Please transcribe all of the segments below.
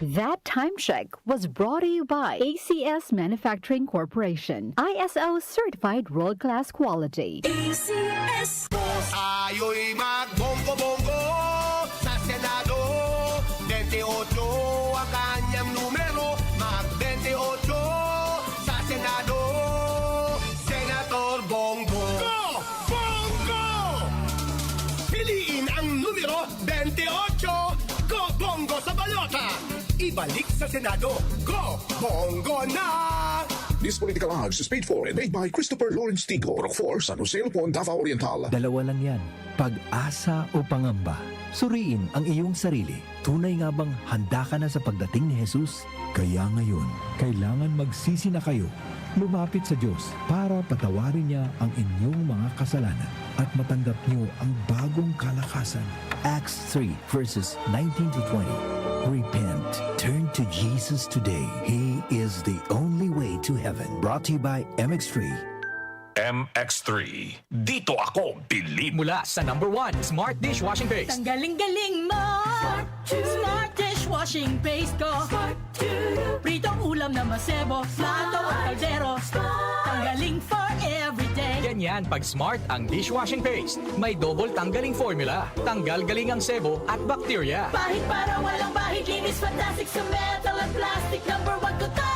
That time check was brought to you by ACS Manufacturing Corporation, ISO certified world-class quality. ACS. Ayo'y magbonggo-bonggo sa Senado. 28 ang kanyang numero, mag-28 sa Senado. Senator Bongo. Go! Bongo! Piliin ang numero 28. Go Bongo sa balota. Ibalik sa Senado. Go Bongo na! This political ads is paid for and made by Christopher Lawrence Tigo, Rock 4, San Jose, Lupon, Davao Oriental. Dalawa lang yan, pag-asa o pangamba. Suriin ang iyong sarili. Tunay nga bang handa ka na sa pagdating ni Jesus? Kaya ngayon, kailangan magsisi na kayo. Lumapit sa Diyos para patawarin niya ang inyong mga kasalanan at matanggap niyo ang bagong kalakasan. Acts 3 verses 19 to 20. Repent. Turn to Jesus today. He is the only way to heaven. Brought to you by MX3. MX3. Dito ako bilib. Mula sa number 1 Smart Dishwashing Paste. Ang galing-galing mo. Smart Dishwashing Paste ko. Pritong ulam na masebo. Plato at kaldero. Tanggaling for everyday. Ganyan pag Smart ang dishwashing paste. May double tanggaling formula. Tanggal galing ang sebo at bakterya. Bahid para walang bahid. Linis fantastic sa metal at plastic. Number 1 ko to.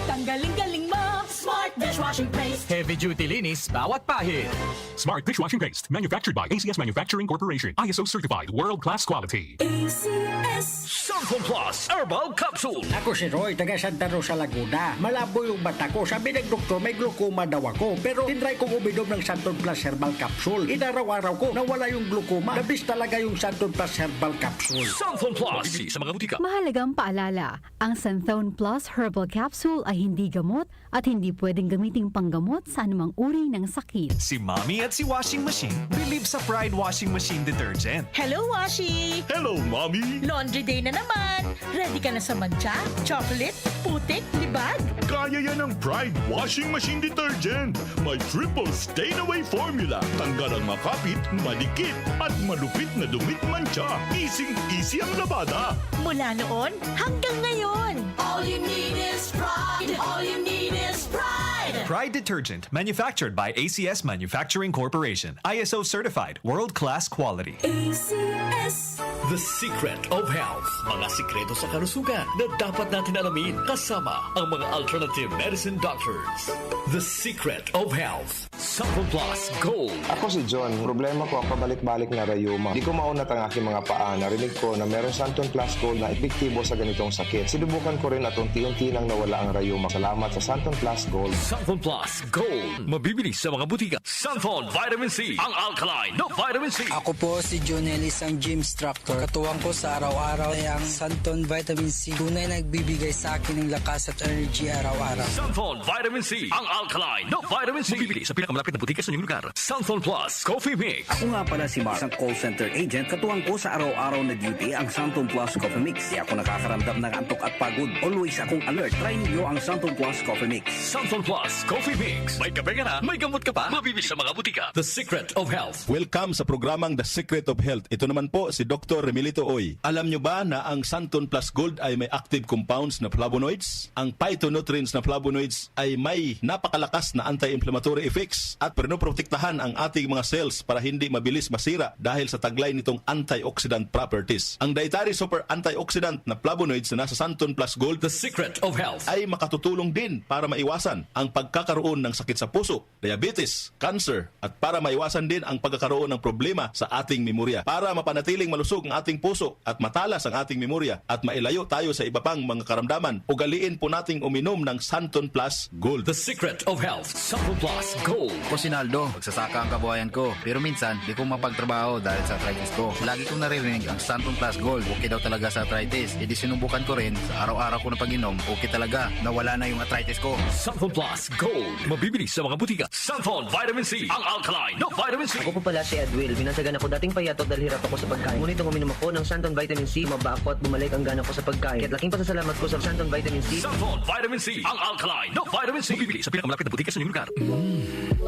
Tanggaling-galing mo. Smart Dishwashing Paste. Heavy duty linis bawat pahid. Smart Dishwashing Paste. Manufactured by ACS Manufacturing Corporation. ISO certified world-class quality. ACS. Santon Plus Herbal Capsule. Ako si Roy, taga Santa Rosa, Laguna. Malabo yung mata ko. Sabi ng doktor, may glaucoma daw ako. Pero tinry kong uminom ng Santon Plus Herbal Capsule. Inaraw-araw ko, nawala yung glaucoma. Nabis talaga yung Santon Plus Herbal Capsule. Santon Plus. Sa mga butika. Mahalagang paalala, ang Santhone Plus Herbal Capsule ay hindi gamot at hindi pwedeng gamiting panggamot sa anumang uri ng sakit. Si Mommy at si Washing Machine believe sa Pride Washing Machine Detergent. Hello, Washi! Hello, Mommy. Laundry day na naman. Ready ka na sa mancha, chocolate, putik, libag? Kaya yan ng Pride Washing Machine Detergent. May triple stain-away formula. Tanggal ang makapit, malikit, at malupit na dumit mancha. Easy ang labada. Mula noon hanggang ngayon. All you need is pride. All you need is pride. Pride Detergent, manufactured by ACS Manufacturing Corporation. ISO certified, world-class quality. ACS. The Secret of Health. Mga sikreto sa kalusugan na dapat natin alamin kasama ang mga alternative medicine doctors. The Secret of Health. Santon Plus Gold. Ako si John. Problema ko ang pabalik-balik na rayuma. Di ko maunat ang aking mga paa. Narinig ko na meron Santon Plus Gold na epektibo sa ganitong sakit. Sinubukan ko rin at unti-unti nang nawala ang rayuma. Salamat sa Santon Plus Gold. Santon Plus Gold. Mabibili sa mga butika. Santon Vitamin C. Ang alkaline na vitamin C. Ako po si John Ellis, ang gym instructor. Katuwang ko sa araw-araw ay ang Santon Vitamin C. Tunay nagbibigay sa akin ng lakas at energy araw-araw. Santon Vitamin C. Ang alkaline na vitamin C. Mabibili sa pinakamalapit na butika sa inyong lugar. Santon Plus Coffee Mix. Ako nga pala si Mark, isang call center agent. Katuwang ko sa araw-araw na duty ang Santon Plus Coffee Mix. Di ako nakakaramdam ng antok at pagod. Always akong alert. Try niyo ang Santon Plus Coffee Mix. Santon Plus Coffee Mix. May kape ka na, may gamot ka pa. Mabibili sa mga butika. The Secret of Health. Welcome sa programang The Secret of Health. Ito naman po si Dr. Remilito Oy. Alam nyo ba na ang Santon Plus Gold ay may active compounds na flavonoids? Ang phytonutrients na flavonoids ay may napakalakas na anti-inflammatory effects at pinoprotektahan ang ating mga cells para hindi mabilis masira dahil sa taglay nitong antioxidant properties. Ang dietary super antioxidant na flavonoids na nasa Santon Plus Gold, The Secret of Health, ay makatutulong din para maiwasan ang pagkakaroon ng sakit sa puso, diabetes, cancer, at para maiwasan din ang pagkakaroon ng problema sa ating memorya. Para mapanatiling malusog ang ating puso at matalas ang ating memorya at mailayo tayo sa iba pang mga karamdaman, ugaliin po nating uminom ng Santon Plus Gold. The Secret of Health, Santon Plus Gold. Ako si Naldo, magsasaka ang kabuhayan ko. Pero minsan, di ko mapagtrabaho dahil sa arthritis ko. Lagi kong naririnig ang Santon Plus Gold. Okay daw talaga sa arthritis. E di sinubukan ko rin, sa araw-araw ko na pag-inom, okay talaga. Nawala na yung arthritis ko. Santon Plus Gold. Mabibili sa mga butika. Santon Vitamin C. Ang alkaline na vitamin C. Ako po pala si Edwil. Binansagan ako dating payatot dahil hirap ako sa pagkain. Ngunit nung uminom ako ng Santon Vitamin C, maba ako at bumalik ang gana ko sa pagkain. Kaya't laking pasasalamat ko sa Santon Vitamin C. Santon Vitamin C. Ang alkaline na vitamin C. Mabibili sa pinakamalapit na butika sa inyong lugar.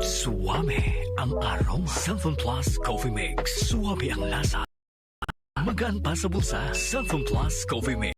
Suwame ang aroma. Santon Plus Coffee Mix. Suwame ang lasa. Magaan pa sa bulsa. Santon Plus Coffee Mix.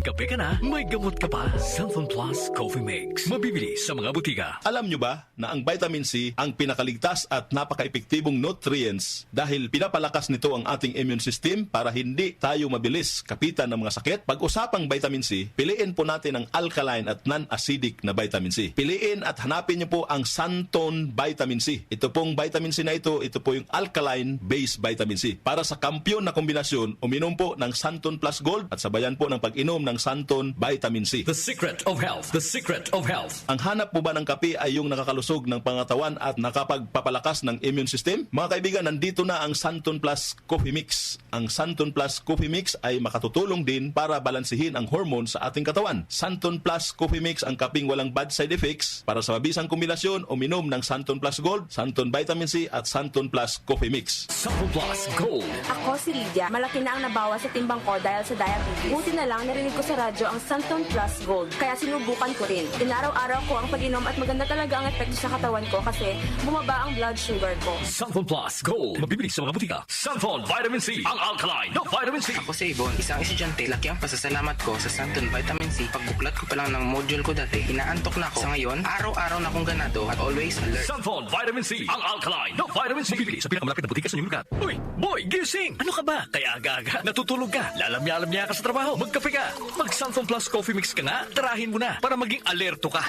Kape ka na, may gamot ka pa. Santon Plus Coffee Mix. Mabibili sa mga butika. Alam nyo ba na ang vitamin C ang pinakaligtas at napaka-epektibong nutrients dahil pinapalakas nito ang ating immune system para hindi tayo mabilis kapitan ng mga sakit? Pag-usapang vitamin C, piliin po natin ang alkaline at non-acidic na vitamin C. Piliin at hanapin nyo po ang Santon Vitamin C. Ito pong vitamin C na ito po yung alkaline-based vitamin C. Para sa kampyon na kombinasyon, uminom po ng Santon Plus Gold at sabayan po ng pag-inom ng Santon Vitamin C. The Secret of Health. The Secret of Health. Ang hanap po ba ng kape ay yung nakakalusog ng pangatawan at nakapagpapalakas ng immune system? Mga kaibigan, nandito na ang Santon Plus Coffee Mix. Ang Santon Plus Coffee Mix ay makatutulong din para balansihin ang hormone sa ating katawan. Santon Plus Coffee Mix ang kaping walang bad side effects. Para sa mabisang kombinasyon, uminom ng Santon Plus Gold, Santon Vitamin C at Santon Plus Coffee Mix. Santon Plus Gold. Ako si Lydia. Malaki na ang nabawas sa timbang ko dahil sa diabetes. Buti na lang narinig ko sa radyo ang Santon Plus Gold. Kaya sinubukan ko rin. Inaraw-araw ko ang pag-inom at maganda talaga ang epekto sa katawan ko kasi bumaba ang blood sugar ko. Santon Plus Gold. Mabibili sa mga butika. Santon Vitamin C. Ang alkaline na vitamin C. Ako si Ibon, isang estudyante. Laki ang pasasalamat ko sa Santon Vitamin C. Pagbuklat ko pa lang ng module ko dati, inaantok na ako. Sa ngayon, araw-araw na akong ganado at always alert. Santon Vitamin C. Ang alkaline na vitamin C. Mabibili sa pinakamalapit na butika sa inyong lugar. Uy, boy, gising! Ano ka ba? Kaya aga-aga, natutulog ka. Lalamya-lamya ka sa trabaho. Magkape ka. Mag-Santon Plus Coffee Mix ka nga. Tarahin mo na para maging alerto ka.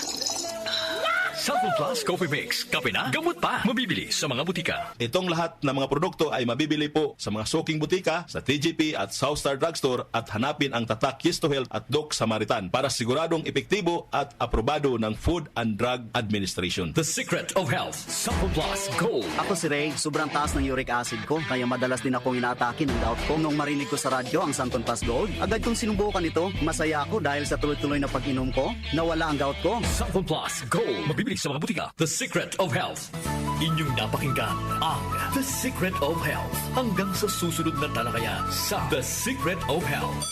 Santon Plus Coffee Mix. Kape na, gamot pa. Mabibili sa mga butika. Itong lahat ng mga produkto ay mabibili po sa mga suking butika, sa TGP at Southstar Drugstore at hanapin ang tatak Yes to Health at Doc Samaritan para siguradong epektibo at aprobado ng Food and Drug Administration. The Secret of Health. Santon Plus Gold. Ako si Ray, sobrang taas ng uric acid ko kaya madalas din akong inaatake ng gout ko. Nung marinig ko sa radyo ang Santon Plus Gold, agad kong sinubukan ito. Masaya ako dahil sa tuloy-tuloy na pag-inom ko, nawala ang gout ko. Santon Plus Gold. Mabibili sa mga butika. The Secret of Health. Inyong napakinggan ang The Secret of Health. Hanggang sa susunod na talakayan sa The Secret of Health.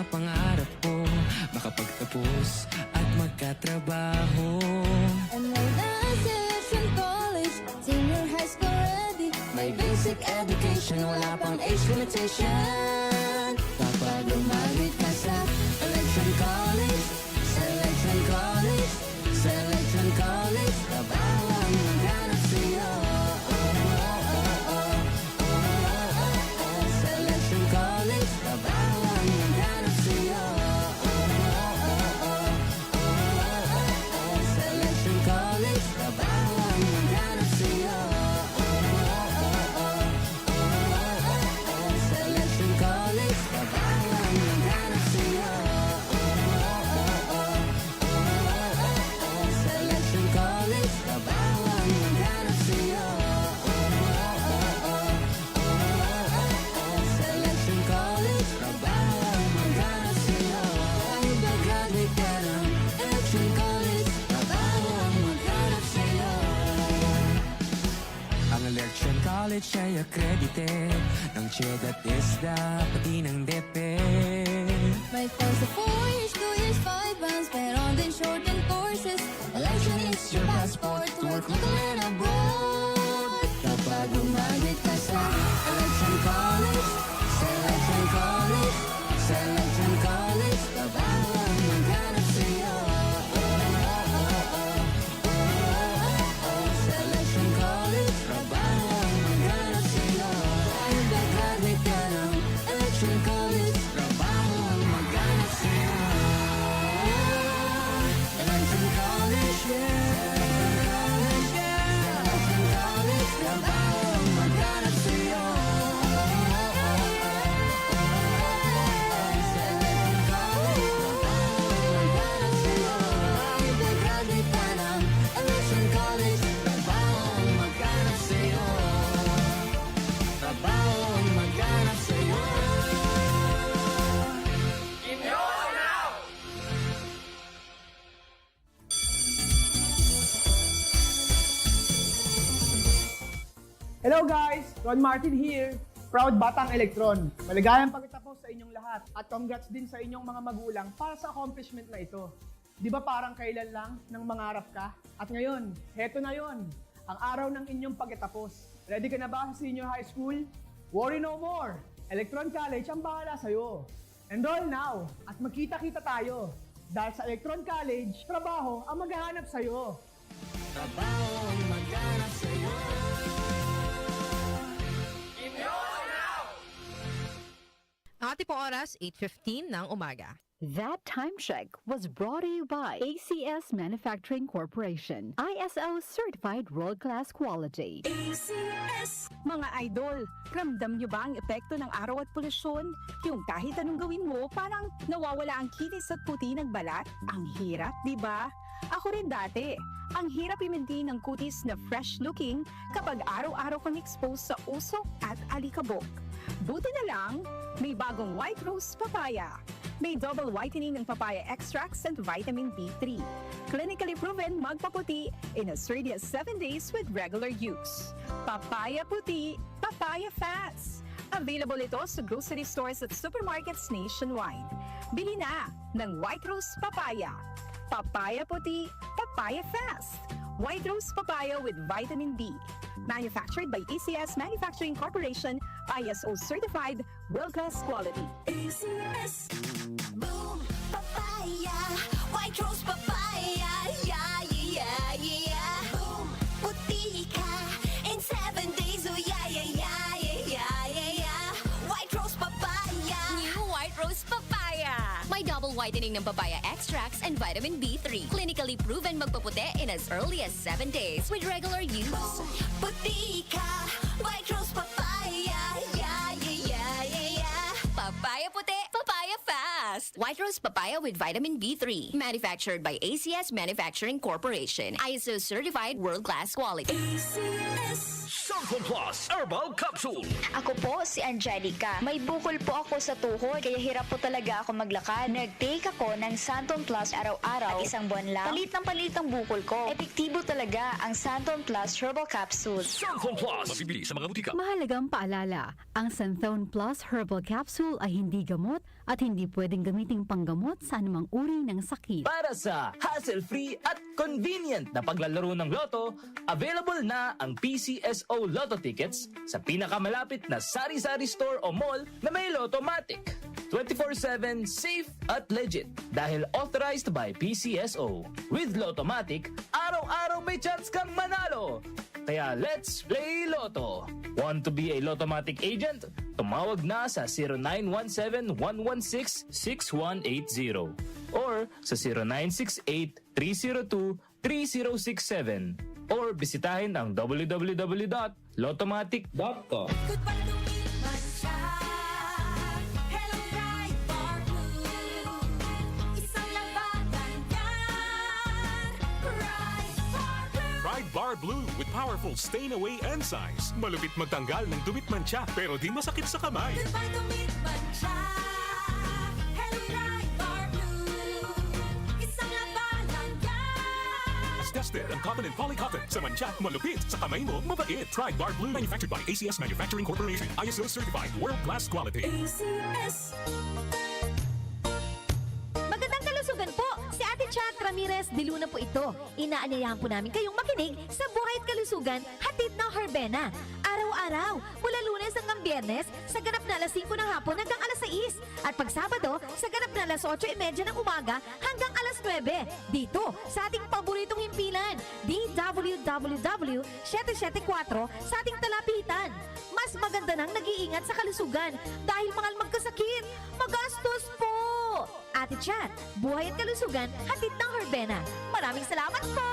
Pangarap ko makapagtapos at magkatrabaho. Enrolled as in college, senior high school ready. May basic education, wala pang age limitation. Kapag lumapit ka sa Selection College, Selection College, Selection College, kabawang maghanap sa'yo. Selection College, kabawang maghanap sa'yo. Selection College, kabawang maghanap sa'yo. Selection College, kabawang maghanap sa'yo. Selection College, kabawang maghanap sa'yo. Selection College, kabawang maghanap sa'yo. Ay mag-graduate ka ng Selection College, kabawang maghanap sa'yo. Ang Election College ay accredited ng CHED at ISDA, pati ng DepEd. May course of 4 years, 2 years, 5 months, meron din shortened courses. Election is your passport to work local and abroad. Kapag umagit ka sa Election College, Selection College, Selection College, kabawang maghanap sa'yo. Selection College, kabawang maghanap sa'yo. Ay mag-graduate ka ng Election College, kabawang maghanap sa'yo. Election College, Selection College, kabawang maghanap sa'yo. Hello guys! Ron Martin here. Proud Batang Electron. Maligayang pagtatapos sa inyong lahat at congrats din sa inyong mga magulang para sa accomplishment na ito. Di ba parang kailan lang nang mangarap ka? At ngayon, heto na yon, ang araw ng inyong pagtatapos. Ready ka na ba sa senior high school? Worry no more! Electron College ang bahala sa'yo. Enroll now at magkita-kita tayo. Dahil sa Electron College, trabaho ang maghahanap sa'yo. Trabaho ang maghanap sa'yo. Ang ating pong oras, 8:15 ng umaga. That time check was brought to you by ACS Manufacturing Corporation, ISO certified world-class quality. ACS! Mga idol, ramdam nyo ba ang epekto ng araw at polusyon? Yung kahit anong gawin mo, parang nawawala ang kinis at puti ng balat? Ang hirap, di ba? Ako rin dati. Ang hirap i-maintain ng kutis na fresh-looking kapag araw-araw kang exposed sa usok at alikabok. Buti na lang, may bagong White Rose Papaya. May double whitening ng papaya extracts and vitamin B3. Clinically proven magpaputi in as early as 7 days with regular use. Papaya puti, papaya fast. Available ito sa grocery stores at supermarkets nationwide. Bili na ng White Rose Papaya. Papaya puti, papaya fast. White Rose Papaya with vitamin B. Manufactured by ACS Manufacturing Corporation, ISO certified, world-class quality. ACS. Boom, papaya. White Rose Papaya. Yeah, yeah, yeah. Boom, puti ka. In 7 days, oh yeah, yeah, yeah, yeah, yeah, yeah. White Rose Papaya. New White Rose Papaya. May double whitening ng papaya extracts and vitamin B3. Clinically proven magpaputi in as early as 7 days with regular use. Boom, puti ka. White Rose Papaya. Yeah, yeah, yeah, yeah, yeah. Papaya puti, papaya fast. White Rose Papaya with vitamin B3. Manufactured by ACS Manufacturing Corporation. ISO certified world-class quality. ACS. Santon Plus Herbal Capsule. Ako po si Angelica. May bukol po ako sa tuhod, kaya hirap po talaga ako maglakad. Nag-take ako ng Santon Plus araw-araw at isang buwan lang. Palit ng bukol ko. Epektibo talaga ang Santon Plus Herbal Capsule. Santon Plus. Mabibili sa mga butika. Mahalagang paalala, ang Santhone Plus Herbal Capsule ay hindi gamot at hindi pwedeng gamiting panggamot sa anumang uri ng sakit. Para sa hassle-free at convenient na paglalaro ng loto, available na ang PCSO Lotto tickets sa pinakamalapit na sari-sari store o mall na may Lottomatic. 24/7 safe at legit dahil authorized by PCSO. With Lottomatic, araw-araw may chance kang manalo. Kaya let's play Lotto. Want to be a Lottomatic agent? Tumawag na sa 0917-116-6180 or sa 0968-302-3067 or bisitahin ang www.lottomatic.com. Pride Bar Blue with powerful stain-away enzymes. Malupit magtanggal ng dumit mancha pero di masakit sa kamay. As tested ang cotton and polycotton sa mancha, malupit sa kamay mo, mabait. Pride Bar Blue, manufactured by ACS Manufacturing Corporation. ISO certified, world-class quality. ACS. Magandang kalusugan po! Si Ate Chat Ramirez de Luna po ito. Inaanyayahan po namin kayong makinig sa Buhay at Kalusugan, hatid ng Herbena. Araw-araw, mula Lunes hanggang Biyernes, sa ganap na alas 5 ng hapon hanggang alas 6. At pag Sabado, sa ganap na alas 8:30 ng umaga hanggang alas 9. Dito, sa ating paboritong himpilan, DWWW 774 sa ating talapitan. Mas maganda nang nag-iingat sa kalusugan dahil mahal magkasakit. Magastos po! Ate Chat, Buhay at Kalusugan, hatid ng Herbena. Maraming salamat po!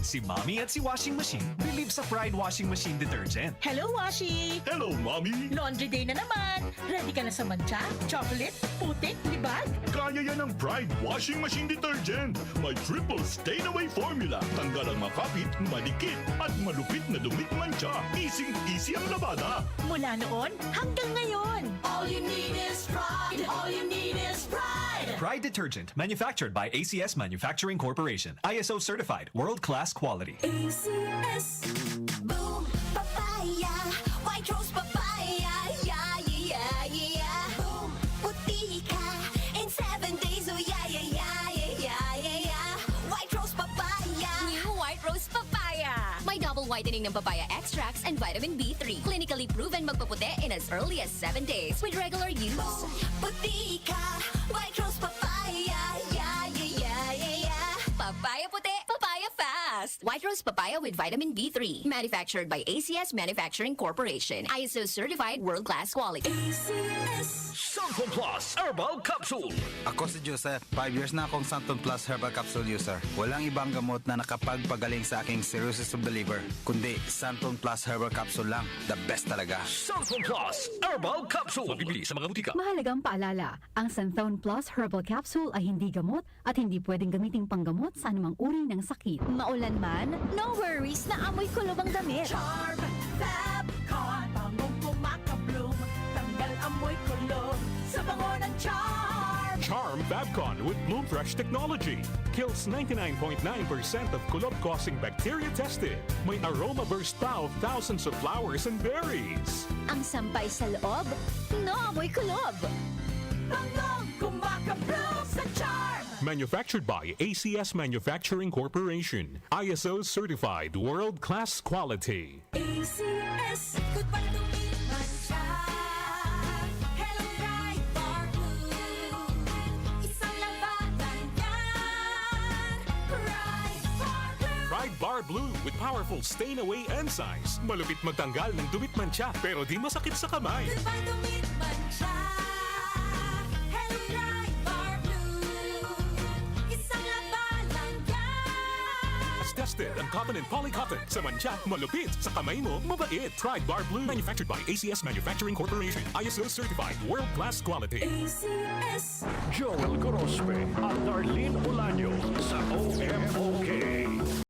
Si Mommy at si Washing Machine believe sa Pride Washing Machine Detergent. Hello, Washi! Hello, Mommy! Laundry day na naman! Ready ka na sa mancha, chocolate, putik, libag? Kaya yan ang Pride Washing Machine Detergent. May triple stain-away formula. Tanggal ang makapit, malikit, at malupit na dumit mancha. Easy ang labada. Mula noon hanggang ngayon. All you need is pride. All you need is pride. Pride Detergent, manufactured by ACS Manufacturing Corporation. ISO certified, world-class quality. ACS. Full whitening ng papaya extracts and vitamin B3. Clinically proven magpaputi in as early as 7 days with regular use. Puti ka, White Rose Papaya, yeah, yeah, yeah, yeah, yeah. Papaya puti, papaya fast. White Rose Papaya with vitamin B3. Manufactured by ACS Manufacturing Corporation. ISO certified world-class quality. Santon Plus Herbal Capsule. Ako si Joseph, 5 years na akong Santon Plus Herbal Capsule user. Walang ibang gamot na nakapagpagaling sa aking cirrhosis of the liver, kundi Santon Plus Herbal Capsule lang. The best talaga. Santon Plus Herbal Capsule. Mabibili sa mga butika. Mahalagang paalala, ang Santhone Plus Herbal Capsule ay hindi gamot at hindi pwedeng gamiting panggamot sa anumang uri ng sakit. Maulan man, no worries na amoy kulob ang damit. Charm, Fabcon, bangong kumakabloom, tanggal amoy kulob sa bango ng Charm. Charm Fabcon with Bloom Fresh technology kills 99.9% of kulob-causing bacteria tested. May aroma burst pa of thousands of flowers and berries. Ang sampay sa loob, no amoy kulob. Bangong kumakabloom sa Charm. Manufactured by ACS Manufacturing Corporation. ISO certified world-class quality. ACS, goodbye to me, Mancha. Hello, Bright Bar Blue. Isang labatan yan. Bright Bar Blue. Pride Bar Blue with powerful stain-away enzymes. Malupit magtanggal ng dumit mancha pero di masakit sa kamay. Goodbye to me, Mancha. Hello, Bright Bar Blue. Isang labanan yan. As tested ang cotton and polycotton. Sa mancha, malupit. Sa kamay mo, mabait. Pride Bar Blue. Manufactured by ACS Manufacturing Corporation. ISO certified world-class quality. ACS. Joel Gorospe at the